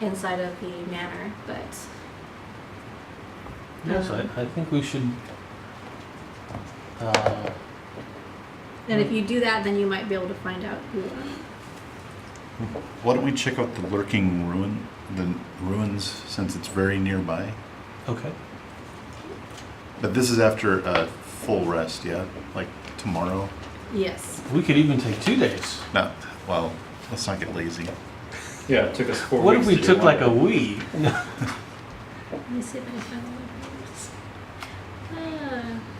inside of the manor, but Yes, I think we should. and if you do that, then you might be able to find out who. Why don't we check out the lurking ruins, since it's very nearby? Okay. But this is after a full rest, yeah? Like tomorrow? Yes. We could even take 2 days. No, well, let's not get lazy. Yeah, it took us 4 What weeks. if we to do took one like a of them. week? Let me see if I can find the one.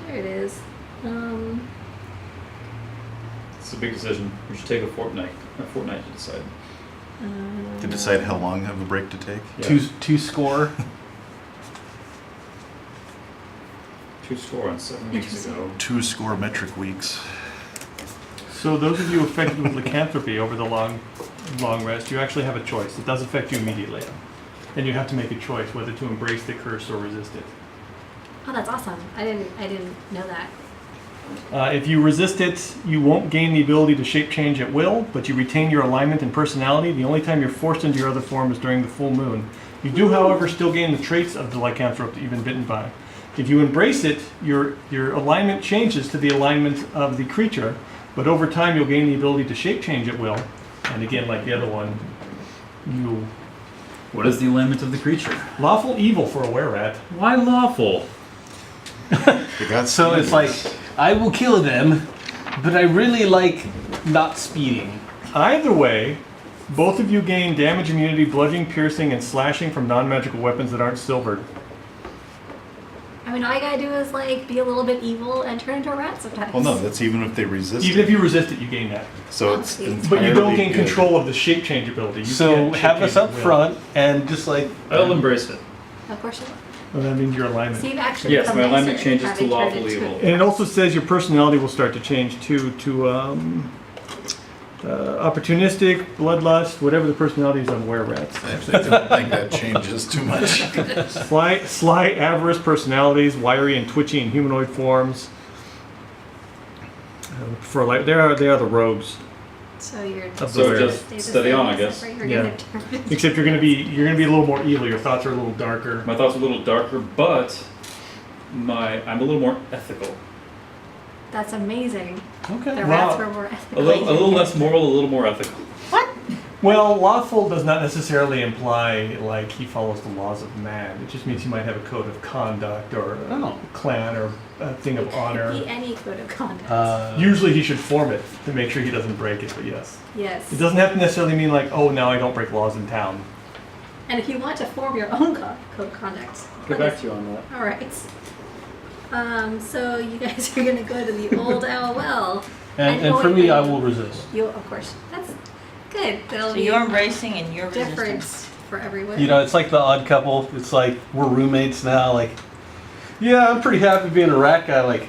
There it is. It's a big decision. We should take a fortnight to decide. To decide how long of a break to take? Yeah. Two score. 2 score on 7 weeks ago. 2 score metric weeks. So those of you affected with lycanthropy over the long rest, you actually have a choice. It does affect you immediately. And you have to make a choice whether to embrace the curse or resist it. Oh, that's awesome. I didn't know that. If you resist it, you won't gain the ability to shape change at will, but you retain your alignment and personality. The only time you're forced into your other form is during the full moon. You do, however, still gain the traits of the lycanthrope that you've been bitten by. If you embrace it, your alignment changes to the alignment of the creature, but over time you'll gain the ability to shape change at will. And again, like the other one, you What is the alignment of the creature? lawful evil for a were-rat. Why lawful? They got So it's like, I will kill them, but I really like not speeding. Either way, both of you gain damage immunity, bludgeoning, piercing, and slashing from non-magical weapons that aren't silvered. I mean, all you gotta do is like be a little bit evil and turn into a rat sometimes. Well, no, that's even if they resist Even it. if you resist it, you gain that. So it's But you don't entirely gain good. control of the shape change ability. You So can't shape have us change up at will. front and just like. I'll embrace it. Of course you will. Well, that means your alignment. So you've actually Yes, become my alignment nicer, changes to having turned lawful into evil. And it also says your personality will start to change to opportunistic, bloodlust, whatever the personality is on were-rats. I actually don't think that changes too much. Sly, avarice personalities, wiry and twitchy in humanoid forms. They are the rogues. So you're Of the So were. just stay the steady same, on, I except guess. for you're Yeah. gonna turn- Except you're gonna be a little more evil. Your thoughts are a little darker. My thoughts are a little darker, but I'm a little more ethical. That's amazing. Okay. The Wow. rats were more A ethical. little less moral, a little more ethical. Well, lawful does not necessarily imply like he follows the laws of man. It just means he might have a code of conduct or a clan or a thing of honor. Be any code of conduct. Usually he should form it to make sure he doesn't break it, but yes. Yes. It doesn't have to necessarily mean like, oh, now I don't break laws in town. And if you want to form your own code of conduct, Get back to you on that. all right. So you guys are gonna go to the old owl well. And for me, I will resist. You, of course. That's good. That'll So be you're embracing and you're different resisting. for everyone. You know, it's like the odd couple. It's like we're roommates now. Like, yeah, I'm pretty happy being a rat guy. Like,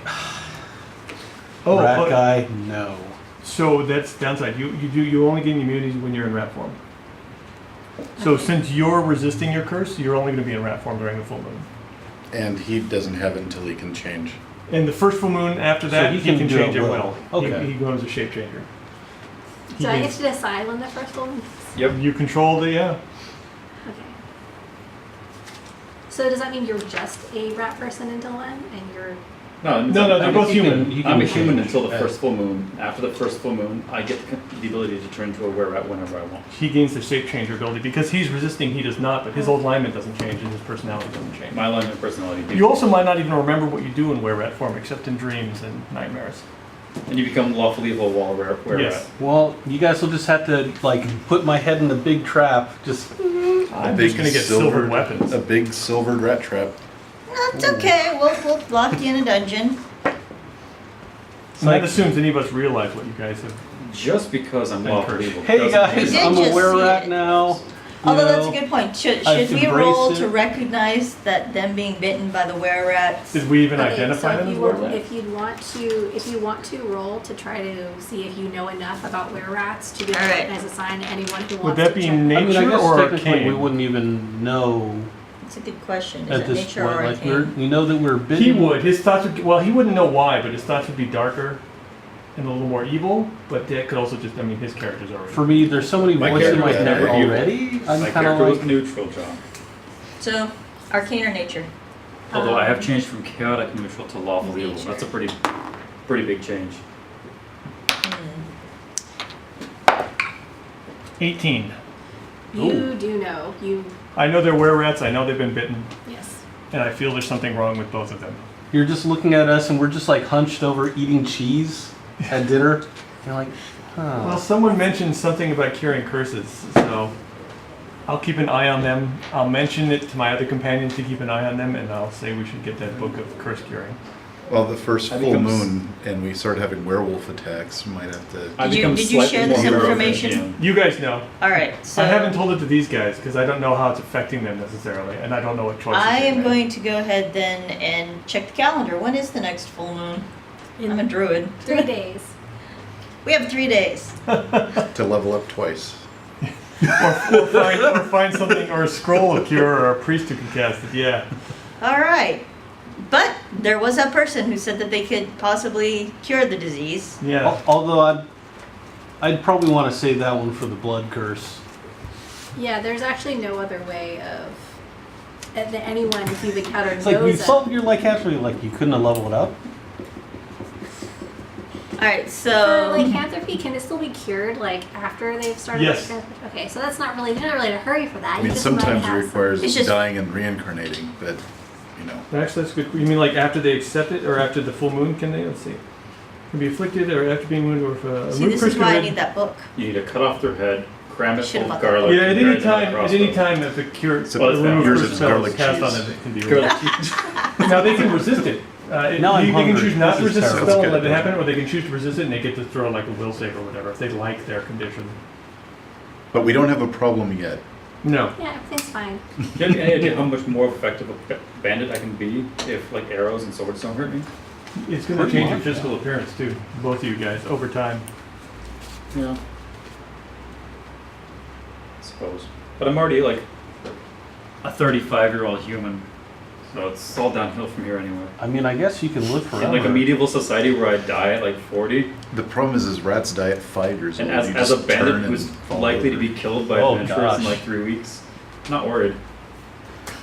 Oh, rat but- guy, no. So that's downside. You only gain immunity when you're in rat form. So Okay. since you're resisting your curse, you're only going to be in rat form during the full moon. And he doesn't have it until he can change. And the first full moon after that, he he can can do it change at will. will. Okay. He goes a shape changer. So I get to decide when the first one is. Yep. You control the Okay. So does that mean you're just a rat person until then, and you're? No, they're I'm both a human. I'm a human until the first full moon. After the first full moon, I get the ability to turn into a were-rat whenever I want. He gains the shape changer ability because he's resisting. He does not, but his alignment doesn't change and his personality doesn't change. My alignment and personality. You also might not even remember what you do in were-rat form, except in dreams and nightmares. And you become lawful evil while were-rat. Yes. Well, you guys will just have to like put my head in a big trap. Just I'm just gonna get silvered weapons. A big silvered rat trap. That's okay. We'll lock you in a dungeon. And that assumes any of us realize what you guys have. Just because I'm Then lawful curse. evil. hey doesn't guys, did I'm just a were see rat it. now. Although you that's a know. good point. Should I've we embraced roll it. to recognize that them being bitten by the were-rats? Did we even Okay, identify so them if as you were-rats? if you want to roll to try to see if you know enough about were-rats to be able to All right. recognize a sign to anyone who wants Would that to be check. I mean, I nature guess or technically we arcane? wouldn't even know It's a good question. Is at it this nature point. or Like arcane? we know that we're bitten. He would. His thoughts would. Well, he wouldn't know why, but his thoughts would be darker. and a little more evil, but that could also just, I mean, his character's already. For me, there's so many My voices in my character was head never evil. already. I'm My kind of character was like, neutral, John. So, arcane or nature? Although I have changed from chaotic neutral to lawful evil. Nature. That's a pretty big change. 18. You do know. I know they're were-rats, I know they've been bitten, Yes. and I feel there's something wrong with both of them. you're just looking at us and we're just like hunched over eating cheese at dinner. You're like, huh. Well, someone mentioned something about curing curses, so I'll keep an eye on them. I'll mention it to my other companions to keep an eye on them, and I'll say we should get that book of curse curing. Well, the first I full become moon, and we start having werewolf attacks, we might have to. I Did you- become did you slightly share more this heroic information? at the end. You guys know. Alright, so I haven't told it to these guys because I don't know how it's affecting them necessarily, and I don't know what choices I they am made. going to go ahead then and check the calendar. When is the next full moon? I'm a druid. 3 days. We have 3 days. To level up twice. or find something, or a scroll of cure, or a priest who can cast it. Yeah. Alright. But there was a person who said that they could possibly cure the disease. Yeah. Although I'd probably want to save that one for the blood curse. Yeah, there's actually no other way of that anyone who you've encountered It's like we knows of. solved your lycanthropy, like you couldn't have leveled it up. Alright, For so lycanthropy, can it still be cured like after they've started? Yes. Lycanthropy? Okay, so that's not really you're not really in a hurry for that. I You mean, just sometimes might it have requires It's just- dying and reincarnating, but, you know. Actually, that's good. You mean like after they accept it, or after the full moon? Can they? Let's see. Can be afflicted, or after being wounded, or if a see, moon this curse is why I can need that book. You need to cut off their head, cram it Should've full of bought that. garlic. Yeah, at and any bury it in a time, crossbow. if the cure, So Well, it's remove yours curse is spell garlic cast cheese. on it, it can be Garlic removed. Now they can resist it. Now I'm They can hungry. choose not to This is resist the terrible. spell and That's let it good. happen, or they can choose to resist it and they get to throw like a will save or whatever if they like their condition. But we don't have a problem yet. No. Yeah, everything's fine. Do you have any idea how much more effective a bandit I can be if like arrows and swords don't hurt me? It's going to change your physical appearance too, both of you guys, over time. Yeah. I suppose. But I'm already like a 35-year-old human, so it's all downhill from here anyway. I mean, I guess you can live In forever. like a medieval society where I die at like 40, The problem is rats die at 5 years and old. as You a just bandit turn who's and fall likely to over. be killed by Oh, adventurers in gosh. like 3 weeks, not worried.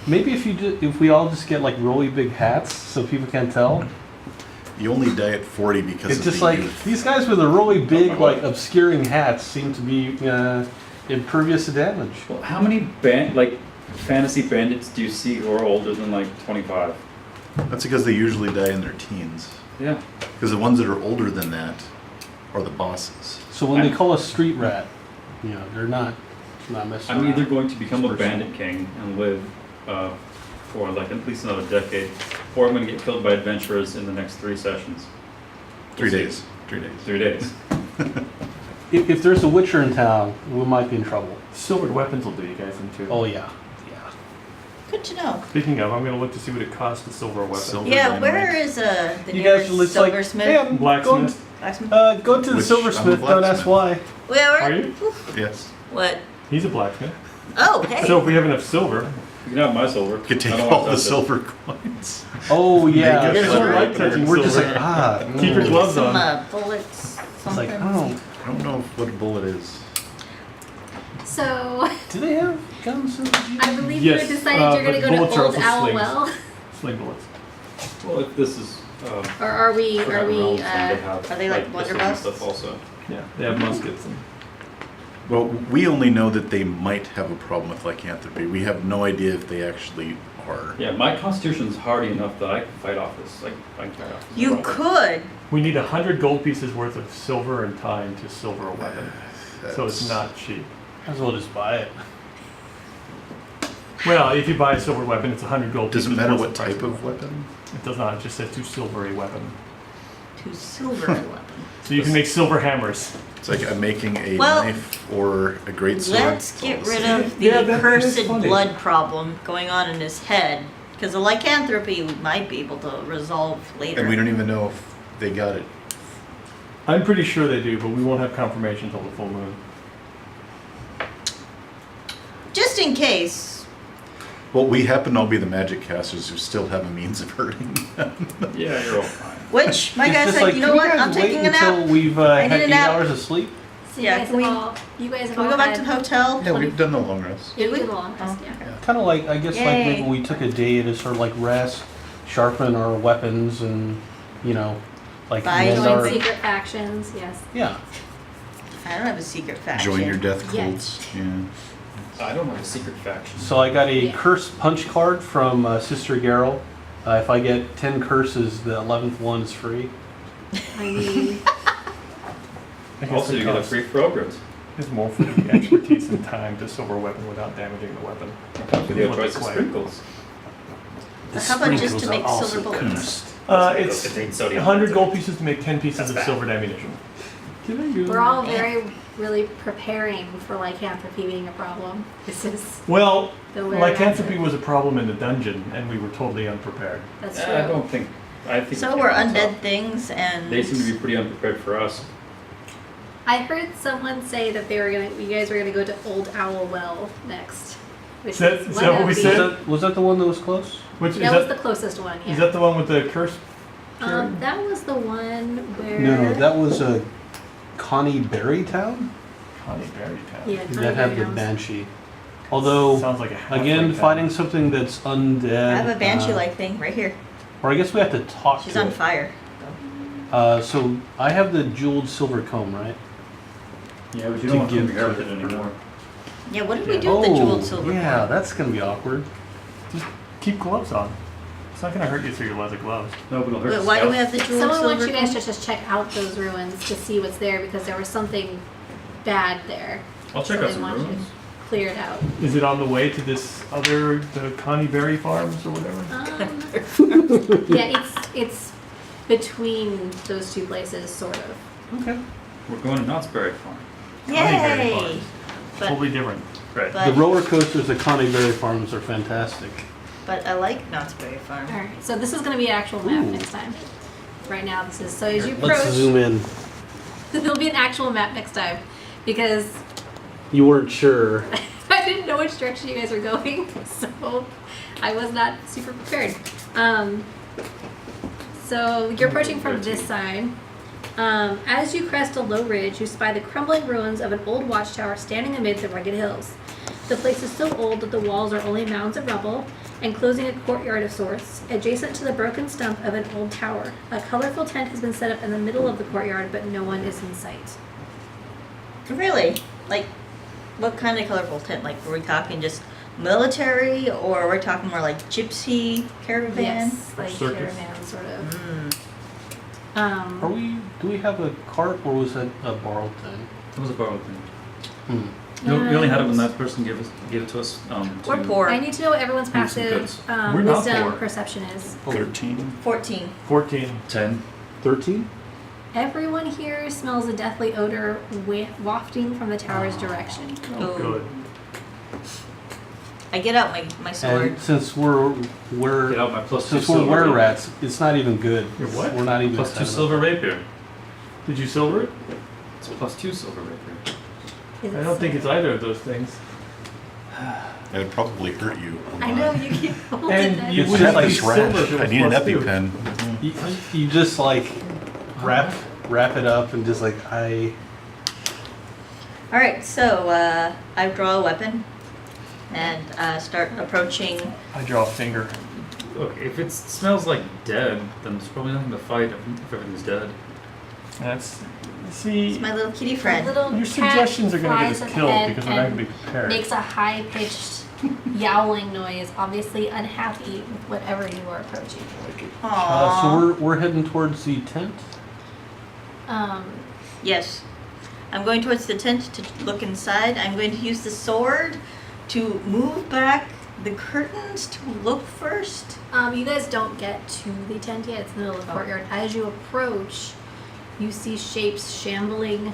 Maybe if we all just get like really big hats so people can't tell. You only die at 40 because It's of just the like youth. these guys with the really big, like obscuring hats seem to be impervious to damage. Well, how many fantasy bandits do you see who are older than like 25? That's because they usually die in their teens. Yeah. Because the ones that are older than that are the bosses. So when they call us street rat, they're not messing I'm around. either going to become a It's personal. bandit king and live for like at least another decade, or I'm going to get killed by adventurers in the next 3 sessions. 3 We'll see. days. 3 days. 3 days. If there's a witcher in town, we might be in trouble. Silvered weapons will do you guys in too. Oh yeah. Good to know. Speaking of, I'm going to look to see what it costs to silver a weapon. Silver Yeah, dynamite. where is the You guys nearest look like, silversmith? hey, I'm Blacksmith. Blacksmith? go to the Which, silversmith. I'm a Don't ask why. Where? Are you? Yes. What? He's a blacksmith. Oh, hey. So if we have enough silver, You can have my silver. You could take I don't all want the to touch it. silver coins. Oh yeah. Make it There's fun. no light touching We're just like silver. Keep your Maybe gloves some on. bullets, It's something. like oh, I don't know what a bullet is. So do they have guns in the GD? I believe Yes, you had decided you're but going to go bullets to are Old also Owl slings. Well, Sling bullets. Well, if this is. or are we? Forgotten Are we? Realms, then they have, Are they like pistols and blunderbusses? stuff also. Yeah, they have muskets. And Well, we only know that they might have a problem with lycanthropy. We have no idea if they actually are. Yeah, my constitution's hardy enough that I can fight off this. Like, I can fight off this. You problem. could. we need 100 gold pieces worth of silver and time to silver a weapon. So it's That's- not cheap. Might as well just buy it. Well, if you buy a silver weapon, it's 100 gold Does pieces. it matter plus what the price type of weapon? It does not. It just says to silver a weapon. To silver a weapon. So you can make silver hammers. It's like I'm making a Well, knife or a great sword. Let's It's all get the rid same. of the Yeah, that is cursed funny. blood problem going on in his head. Because the lycanthropy we might be able to resolve later. And we don't even know if they got it. I'm pretty sure they do, but we won't have confirmation until the full moon. Just in case. Well, we happen to all be the magic casters who still have a means of hurting them. Yeah, you're all fine. Which my It's guy's just like, you know can what? guys I'm wait taking a until nap. we've I had need a 8 nap. hours of sleep. So Yeah, you guys can we- have all, you guys have Can we all go back to had- the hotel? Yeah, we've done the long rest. Yeah, you Did did we? the long rest, Oh. yeah. Kind of like, I guess, like Yay. maybe we took a day to sort of like rest, sharpen our weapons, and like Bye. mend Join our. secret factions, yes. Yeah. I don't have a secret faction. Join your death Yet. cults. Yeah. I don't have a secret faction. So I got a Yeah. curse punch card from Sister Garrel. If I get 10 curses, the 11th one is free. I mean, I guess Also, it you get a costs- free programs. It's more for the expertise and time to silver weapon without damaging the weapon. You have choice of sprinkles. The How about just sprinkles to are make also silver bullets? cursed. Sprinkles It's contain sodium 100 content. gold pieces to make 10 pieces That's of bad. silvered ammunition. we're all really preparing for lycanthropy being a problem. This is Well, the way lycanthropy was a problem in the dungeon, and we were totally unprepared. That's I true. don't think. I think. So it we're counts undead up. things, and They seem to be pretty unprepared for us. I heard someone say that you guys were gonna go to Old Owl Well next. Which Is that- is is one that of what we the- said? Was that the one that was close? Which is That was that? the closest one, yeah. Is that the one with the curse? That was the one where. No, that was Connie Berry Town? Connie Berry Town. Yeah, That had the Connie Banshee. Although, Sounds like a halfway again, town. fighting something that's undead. I have a banshee-like thing right here. Or I guess we have to talk She's to on it. fire. So I have the jeweled silver comb, right? Yeah, but you To don't want to give compare with to it her. anymore. Yeah, what did we Yeah. do with the jeweled silver? yeah, coin? that's gonna be awkward. Just keep gloves on. It's not gonna hurt you through your leather gloves. No, but it'll hurt. Wait, the why do we scalp. have the jeweled Someone silver wants you guys coin? to just check out those ruins to see what's there because there was something bad there. I'll check So out they some want you ruins. cleared out. Is it on the way to this the Connie Berry Farms or whatever? Yeah, it's between those two places, sort of. Okay. We're going to Knott's Berry Farm. Berry Yay! Farms. But, Totally different. Right. but, The roller coasters at Connie Berry Farms are fantastic. but I like Knott's Berry Farm. All right, so this is going to be an actual map Ooh. next time. Right now, this is so as you Let's approach, zoom in. there'll be an actual map next time because You weren't sure. I didn't know which direction you guys were going, so I was not super prepared. So you're approaching from this side. As you crest a low ridge, you spy the crumbling ruins of an old watchtower standing amid the rugged hills. The place is so old that the walls are only mounds of rubble, enclosing a courtyard of sorts. Adjacent to the broken stump of an old tower, a colorful tent has been set up in the middle of the courtyard, but no one is in sight. Really? Like, what kind of colorful tent? Like, were we talking just military, or we're talking more like gypsy caravan? Yes, like Circus. caravan sort of. Mm. Do we have a cart or was that a borrowed thing? It was a borrowed thing. Hmm. We only had it when that person gave it to us. We're to- poor. I need to know what everyone's Move some passive goods. We're not wisdom poor. perception is. 13. 14. 14. 10. 13? Everyone here smells a deathly odor wafting from the tower's direction. Oh, Ooh. good. I get out my sword. And since Get out my plus 2 since we're silver were rapier. rats, it's not even good. Your what? We're not even Plus 2 excited silver about rapier. Did you silver it? It's plus 2 silver rapier. Is I it don't think it's either of those things. That would probably hurt you. a I lot. know you keep holding And that. you It's wouldn't just like be silver Rash. if it I was need an plus two. EpiPen. You just like wrap it up and just like Alright, so I draw a weapon and start approaching. I draw a finger. Look, if it smells like dead, then there's probably nothing to fight if everything's dead. That's It's see. my little kitty The friend. little Your cat suggestions are going to flies get us ahead killed because we're not and going to be prepared. makes a high-pitched yowling noise, obviously unhappy with whatever you are approaching. Aww. so we're heading towards the tent. Yes. I'm going towards the tent to look inside. I'm going to use the sword to move back the curtains to look first. You guys don't get to the tent yet. It's in the middle of the courtyard. As you approach, you see shapes shambling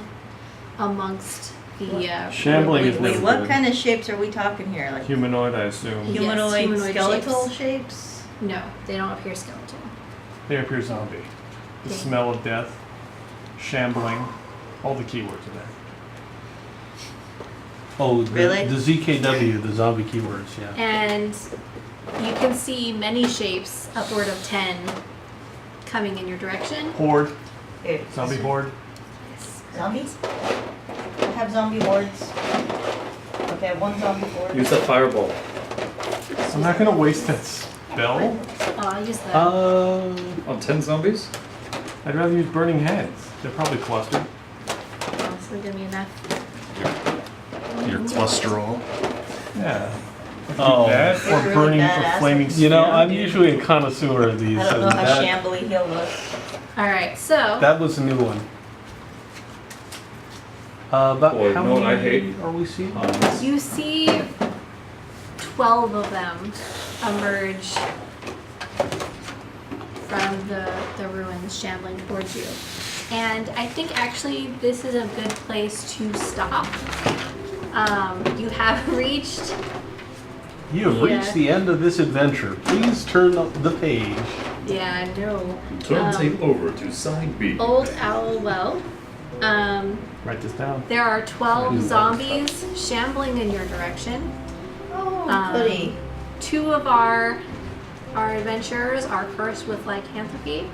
amongst the. Shambling is Wait, never what good. kind of shapes are we talking here? Like Humanoid, I assume. Yes, humanoid, humanoid skeletal shapes? No, they don't appear skeleton. They appear zombie. The Okay. smell of death, shambling, all the keywords are there. Oh, Really? the ZKW, the zombie keywords, yeah. And you can see many shapes, upward of 10, coming in your direction. Horde. Here. Zombie horde. Zombies? I have zombie hordes. Okay, I have one zombie horde. Use that fireball. I'm not gonna waste that spell. Oh, I'll use that. On 10 zombies? I'd rather use burning heads. They're probably clustered. Oh, it's not gonna be enough. Your cholesterol. Yeah. Oh. That They're or really burning badass. for flaming You know, spear. I'm usually a connoisseur of these. I don't know and how that, shambly he'll look. All right, so that was a new one. About Boy, how you know what I many hate? are we seeing? you see 12 of them emerge from the ruins shambling towards you. And I think actually this is a good place to stop. You have reached, You have Yeah. reached the end of this adventure. Please turn the page. yeah, I know, Turn over to side B. Old Owl Well. Write this down. There are 12 zombies shambling in your direction. Oh, goody. 2 of our adventurers are cursed with lycanthropy.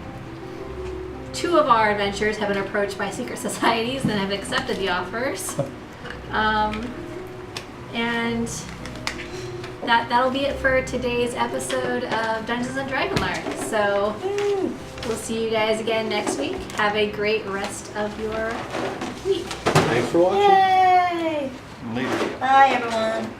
2 of our adventurers have been approached by secret societies and have accepted the offers. And that'll be it for today's episode of Dungeons and Dragonlark. So we'll see you guys again next week. Have a great rest of your week. Thanks for watching. Yay! Later. Bye, everyone.